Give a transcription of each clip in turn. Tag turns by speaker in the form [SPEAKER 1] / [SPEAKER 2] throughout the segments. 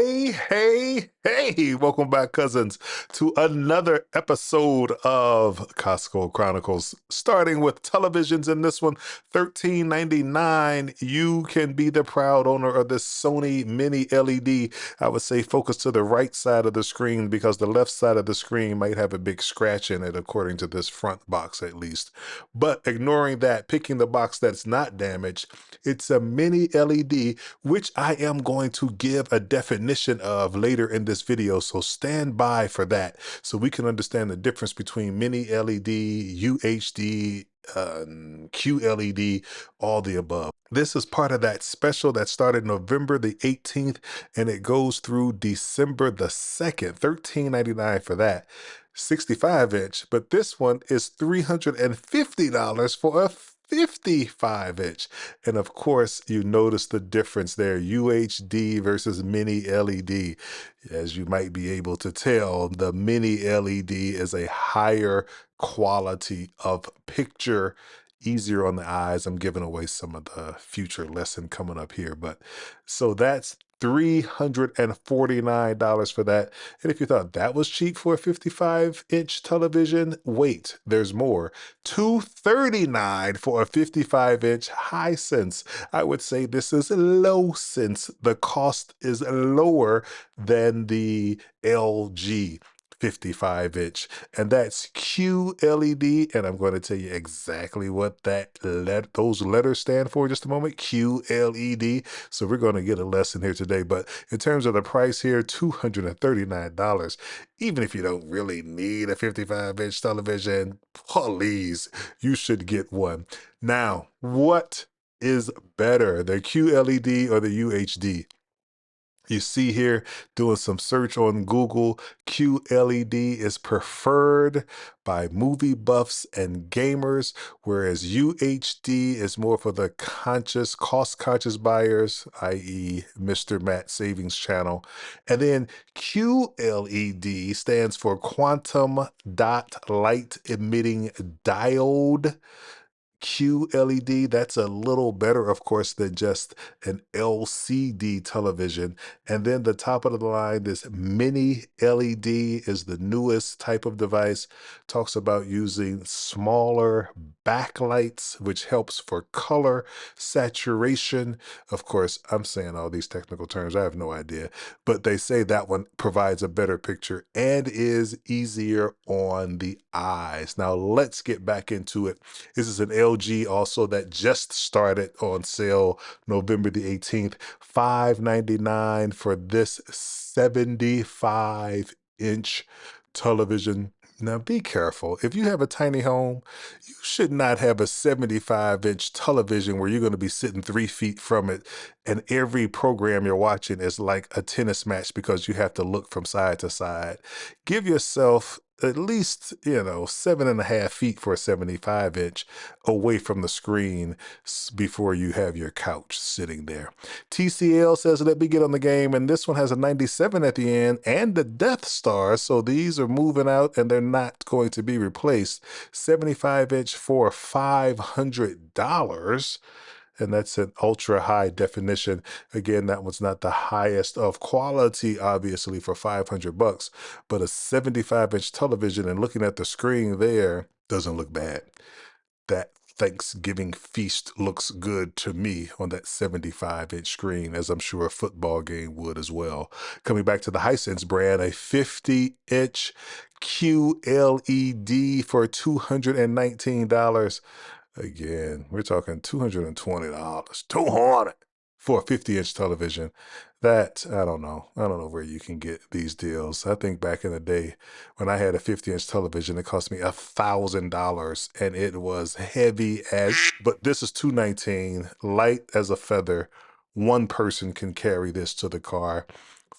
[SPEAKER 1] Hey, welcome back, cousins, to another episode of Costco Chronicles. Starting with televisions in this one, $13.99. You can be the proud owner of this Sony Mini LED. I would say focus to the right side of the screen because the left side of the screen might have a big scratch in it, according to this front box at least. But ignoring that, picking the box that's not damaged, it's a mini LED, which I am going to give a definition of later in this video. So stand by for that so we can understand the difference between mini LED, UHD, QLED, all the above. This is part of that special that started November the 18th and it goes through December the 2nd, $13.99 for that. 65-inch, but this one is $350 for a 55-inch. And of course, you notice the difference there, UHD versus mini LED. As you might be able to tell, the mini LED is a higher quality of picture, easier on the eyes. I'm giving away some of the future lesson coming up here, but so that's $349 for that. And if you thought that was cheap for a 55-inch television, wait, there's more. $239 for a 55-inch Hisense. I would say this is low since the cost is lower than the LG 55-inch, and that's QLED. And I'm going to tell you exactly what those letters stand for in just a moment. QLED. So we're going to get a lesson here today. But in terms of the price here, $239. Even if you don't really need a 55-inch television, please, you should get one. Now, what is better, the QLED or the UHD? You see here, doing some search on Google, QLED is preferred by movie buffs and gamers, whereas UHD is more for the cost-conscious buyers, i.e. Mr. Matt Savings Channel. And then QLED stands for Quantum Dot Light Emitting Diode. QLED, that's a little better, of course, than just an LCD television. And then the top of the line, this mini LED is the newest type of device. Talks about using smaller backlights, which helps for color saturation. Of course, I'm saying all these technical terms, I have no idea, but they say that one provides a better picture and is easier on the eyes. Now let's get back into it. This is an LG also that just started on sale November the 18th, $599 for this 75-inch television. Now be careful. If you have a tiny home, you should not have a 75-inch television where you're going to be sitting 3 feet from it and every program you're watching is like a tennis match because you have to look from side to side. Give yourself at least, 7.5 feet for a 75-inch away from the screen before you have your couch sitting there. TCL says, let me get on the game. And this one has a 97 at the end and the Death Star. So these are moving out and they're not going to be replaced. 75-inch for $500. And that's an ultra high definition. Again, that one's not the highest of quality, obviously, for $500, but a 75-inch television and looking at the screen there doesn't look bad. That Thanksgiving feast looks good to me on that 75-inch screen, as I'm sure a football game would as well. Coming back to the Hisense brand, a 50-inch QLED for $219. Again, we're talking $220, 200 for a 50-inch television. That, I don't know. I don't know where you can get these deals. I think back in the day when I had a 50-inch television, it cost me $1,000 and it was heavy as, but this is $219, light as a feather. One person can carry this to the car.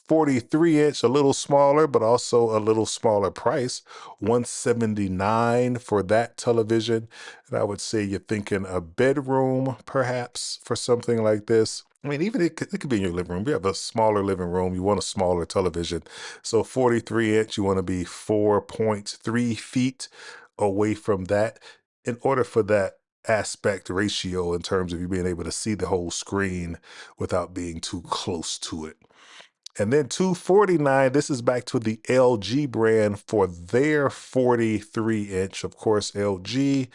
[SPEAKER 1] 43-inch, a little smaller, but also a little smaller price, $179 for that television. And I would say you're thinking a bedroom, perhaps, for something like this. I mean, even it could be in your living room. You have a smaller living room, you want a smaller television. So 43-inch, you want to be 4.3 feet away from that in order for that aspect ratio in terms of you being able to see the whole screen without being too close to it. And then 249, this is back to the LG brand for their 43-inch. Of course, LG,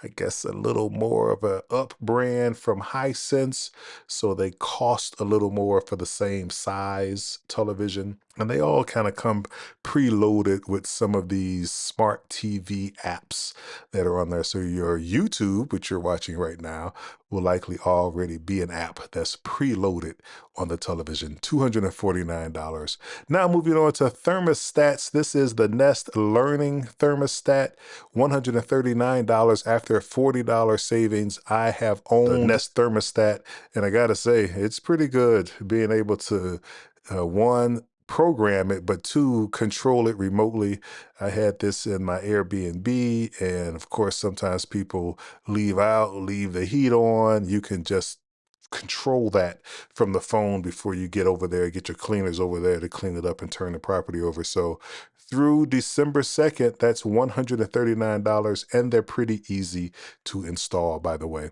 [SPEAKER 1] I guess a little more of a up brand from Hisense, so they cost a little more for the same size television. And they all kind of come preloaded with some of these smart TV apps that are on there. So your YouTube, which you're watching right now, will likely already be an app that's preloaded on the television. $249. Now moving on to thermostats. This is the Nest Learning Thermostat. $139 after a $40 savings. I have owned the Nest thermostat, and I gotta say, it's pretty good being able to one, program it, but two, control it remotely. I had this in my Airbnb, and of course, sometimes people leave the heat on. You can just control that from the phone before you get over there, get your cleaners over there to clean it up and turn the property over. So through December 2nd, that's $139, and they're pretty easy to install, by the way.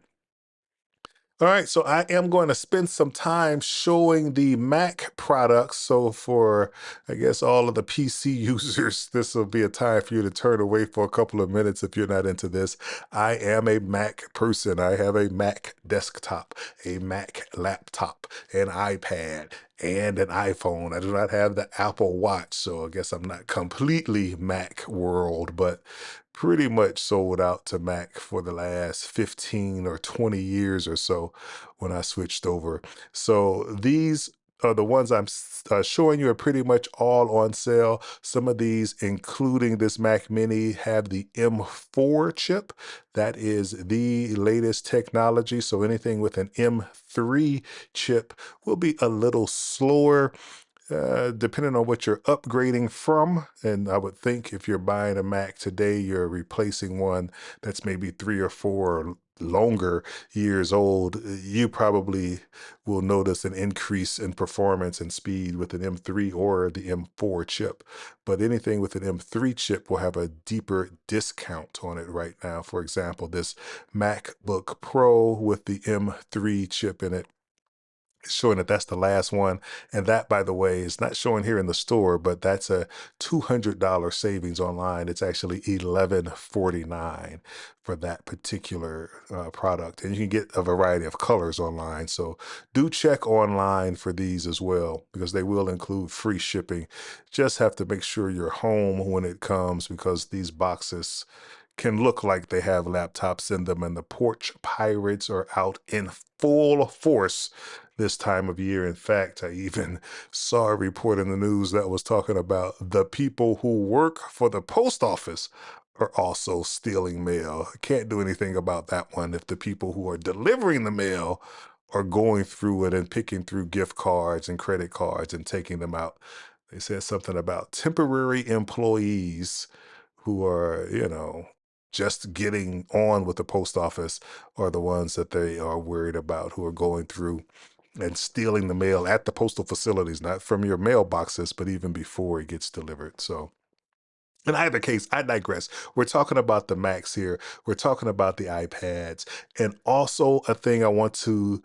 [SPEAKER 1] All right, so I am going to spend some time showing the Mac products. So for, I guess, all of the PC users, this will be a time for you to turn away for a couple of minutes if you're not into this. I am a Mac person. I have a Mac desktop, a Mac laptop, an iPad, and an iPhone. I do not have the Apple Watch, so I guess I'm not completely Mac world, but pretty much sold out to Mac for the last 15 or 20 years or so when I switched over. So these are the ones I'm showing you are pretty much all on sale. Some of these, including this Mac Mini, have the M4 chip. That is the latest technology. So anything with an M3 chip will be a little slower depending on what you're upgrading from. And I would think if you're buying a Mac today, you're replacing one that's maybe 3 or 4 longer years old. You probably will notice an increase in performance and speed with an M3 or the M4 chip. But anything with an M3 chip will have a deeper discount on it right now. For example, this MacBook Pro with the M3 chip in it, showing that that's the last one. And that, by the way, is not showing here in the store, but that's a $200 savings online. It's actually $1149 for that particular product. And you can get a variety of colors online. So do check online for these as well, because they will include free shipping. Just have to make sure you're home when it comes, because these boxes can look like they have laptops in them, and the porch pirates are out in full force this time of year. In fact, I even saw a report in the news that was talking about the people who work for the post office are also stealing mail. I can't do anything about that one if the people who are delivering the mail are going through it and picking through gift cards and credit cards and taking them out. They said something about temporary employees who are, just getting on with the post office are the ones that they are worried about, who are going through and stealing the mail at the postal facilities, not from your mailboxes, but even before it gets delivered. So in either case, I digress. We're talking about the Macs here. We're talking about the iPads. And also, a thing I want to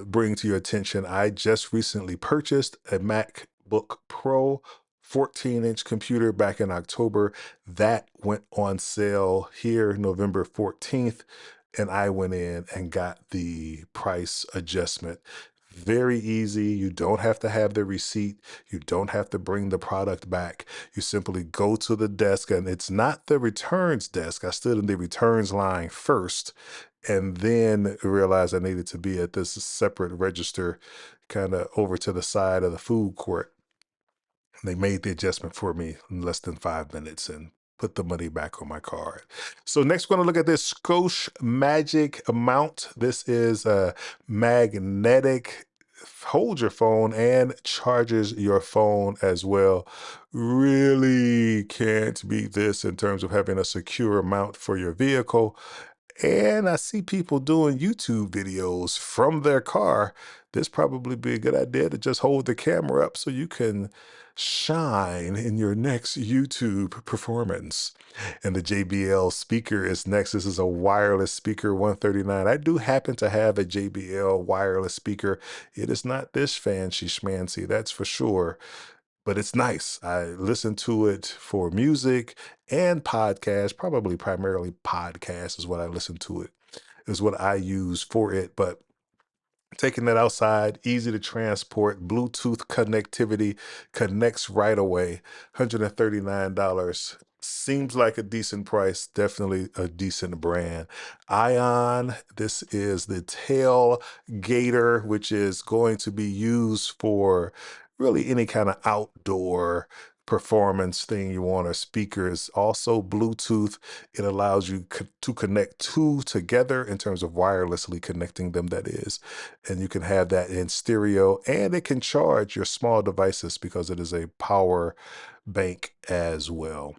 [SPEAKER 1] bring to your attention, I just recently purchased a MacBook Pro 14-inch computer back in October. That went on sale here November 14th. And I went in and got the price adjustment. Very easy. You don't have to have the receipt. You don't have to bring the product back. You simply go to the desk, and it's not the returns desk. I stood in the returns line first and then realized I needed to be at this separate register kind of over to the side of the food court. They made the adjustment for me in less than 5 minutes and put the money back on my card. So next, we're going to look at this Scosh Magic mount. This is a magnetic, hold your phone and charges your phone as well. Really can't beat this in terms of having a secure mount for your vehicle. And I see people doing YouTube videos from their car this probably be a good idea to just hold the camera up so you can shine in your next YouTube performance. And the JBL speaker is next. This is a wireless speaker, 139. I do happen to have a JBL wireless speaker. It is not this fancy schmancy, that's for sure, but it's nice. I listen to it for music and podcasts, probably primarily podcasts is what I listen to it, is what I use for it. But taking that outside, easy to transport, Bluetooth connectivity, connects right away, $139. Seems like a decent price, definitely a decent brand. Ion, this is the tailgater, which is going to be used for really any kind of outdoor performance thing you want. A speaker is also Bluetooth. It allows you to connect two together in terms of wirelessly connecting them, that is, and you can have that in stereo, and it can charge your small devices because it is a power bank as well.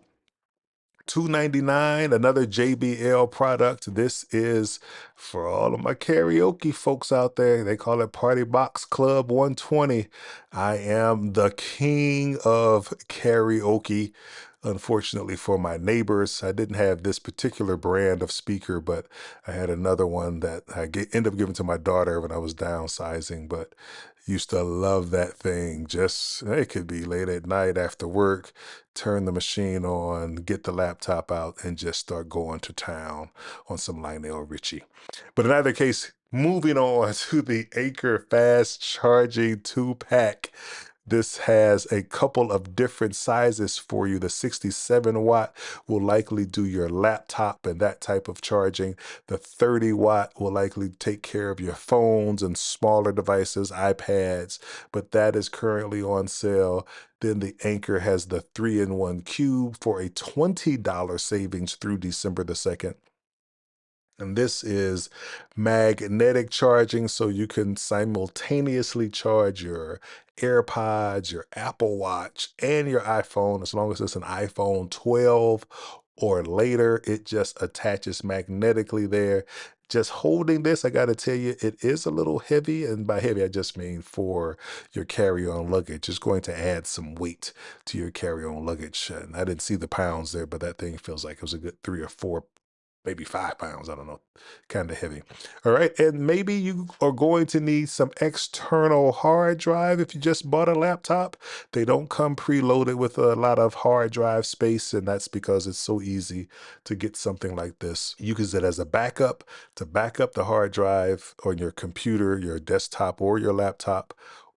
[SPEAKER 1] $299, another JBL product. This is for all of my karaoke folks out there. They call it Party Box Club 120. I am the king of karaoke. Unfortunately for my neighbors, I didn't have this particular brand of speaker, but I had another one that I ended up giving to my daughter when I was downsizing. But used to love that thing. Just, it could be late at night after work, turn the machine on, get the laptop out, and just start going to town on some Lionel Richie. But in either case, moving on to the Anchor Fast Charging 2-pack. This has a couple of different sizes for you. The 67 watt will likely do your laptop and that type of charging. The 30 watt will likely take care of your phones and smaller devices, iPads, but that is currently on sale. Then the Anchor has the 3-in-1 cube for a $20 savings through December the 2nd. And this is magnetic charging, so you can simultaneously charge your AirPods, your Apple Watch, and your iPhone. As long as it's an iPhone 12 or later, it just attaches magnetically there. Just holding this, I got to tell you, it is a little heavy. And by heavy, I just mean for your carry-on luggage. It's going to add some weight to your carry-on luggage. And I didn't see the pounds there, but that thing feels like it was a good 3 or 4, maybe 5 pounds. I don't know, kind of heavy. All right. And maybe you are going to need some external hard drive if you just bought a laptop. They don't come preloaded with a lot of hard drive space, and that's because it's so easy to get something like this. You use it as a backup to back up the hard drive on your computer, your desktop, or your laptop.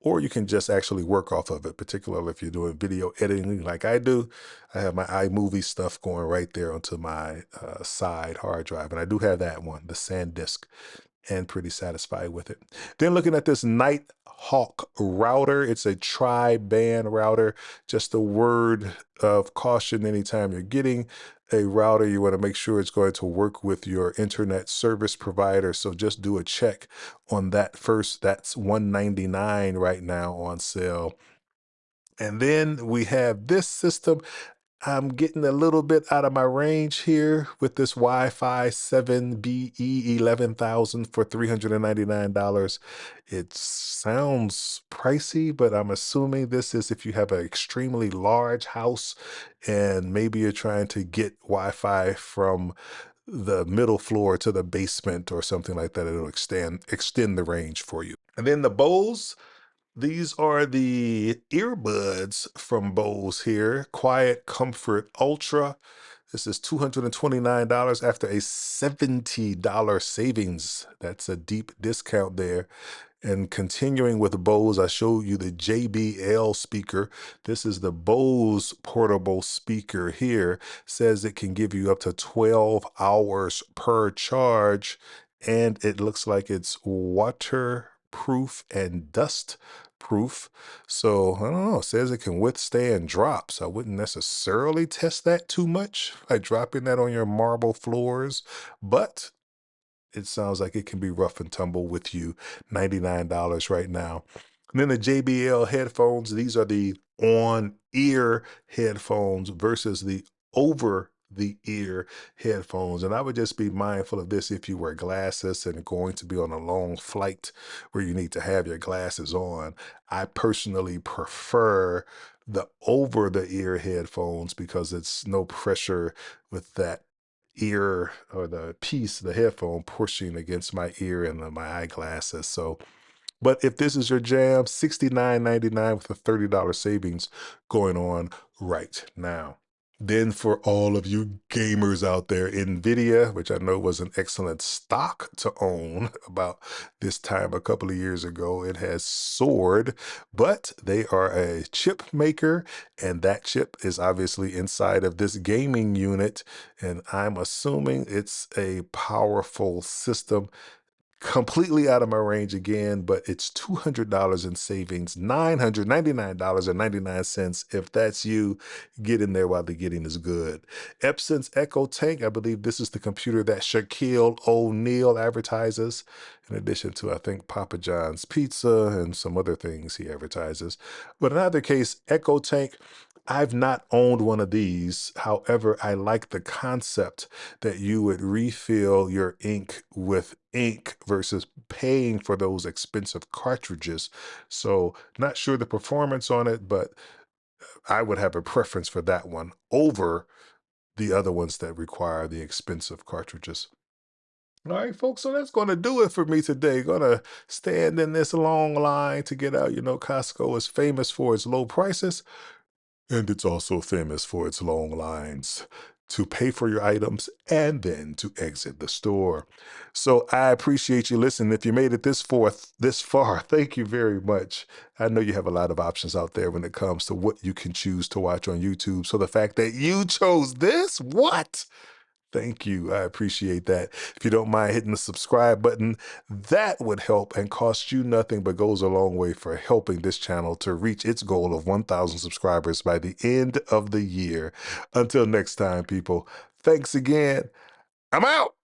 [SPEAKER 1] Or you can just actually work off of it, particularly if you're doing video editing like I do. I have my iMovie stuff going right there onto my side hard drive. And I do have that one, the SanDisk, and pretty satisfied with it. Then looking at this Nighthawk router, it's a tri-band router. Just a word of caution: anytime you're getting a router, you want to make sure it's going to work with your internet service provider. So just do a check on that first. That's $199 right now on sale. And then we have this system. I'm getting a little bit out of my range here with this Wi-Fi 7BE 11,000 for $399. It sounds pricey, but I'm assuming this is if you have an extremely large house and maybe you're trying to get Wi-Fi from the middle floor to the basement or something like that. It'll extend the range for you. And then the Bose. These are the earbuds from Bose here. Quiet Comfort Ultra. This is $229 after a $70 savings. That's a deep discount there. And continuing with Bose, I showed you the JBL speaker. This is the Bose portable speaker here. Says it can give you up to 12 hours per charge. And it looks like it's waterproof and dust proof. So I don't know, it says it can withstand drops. I wouldn't necessarily test that too much by dropping that on your marble floors, but it sounds like it can be rough and tumble with you. $99 right now. And then the JBL headphones, these are the on-ear headphones versus the over the ear headphones. And I would just be mindful of this if you wear glasses and going to be on a long flight where you need to have your glasses on. I personally prefer the over the ear headphones because it's no pressure with that ear or the piece, the headphone pushing against my ear and my eyeglasses. So but if this is your jam, $69.99 with a $30 savings going on right now. Then for all of you gamers out there, Nvidia, which I know was an excellent stock to own about this time a couple of years ago, it has soared, but they are a chip maker, and that chip is obviously inside of this gaming unit, and I'm assuming it's a powerful system completely out of my range again, but it's $200 in savings, $999.99. If that's you, get in there while the getting is good. Epson's Echo Tank, I believe this is the computer that Shaquille O'Neal advertises, in addition to, I think, Papa John's Pizza and some other things he advertises. But in either case, Echo Tank, I've not owned one of these. However, I like the concept that you would refill your ink with ink versus paying for those expensive cartridges. So, not sure the performance on it, but I would have a preference for that one over the other ones that require the expensive cartridges. All right, folks, so that's going to do it for me today. Going to stand in this long line to get out. You know, Costco is famous for its low prices. And it's also famous for its long lines to pay for your items and then to exit the store. So I appreciate you listening. If you made it this far, thank you very much. I know you have a lot of options out there when it comes to what you can choose to watch on YouTube. So the fact that you chose this, what? Thank you. I appreciate that. If you don't mind hitting the subscribe button, that would help and cost you nothing, but goes a long way for helping this channel to reach its goal of 1,000 subscribers by the end of the year. Until next time, people, thanks again. I'm out.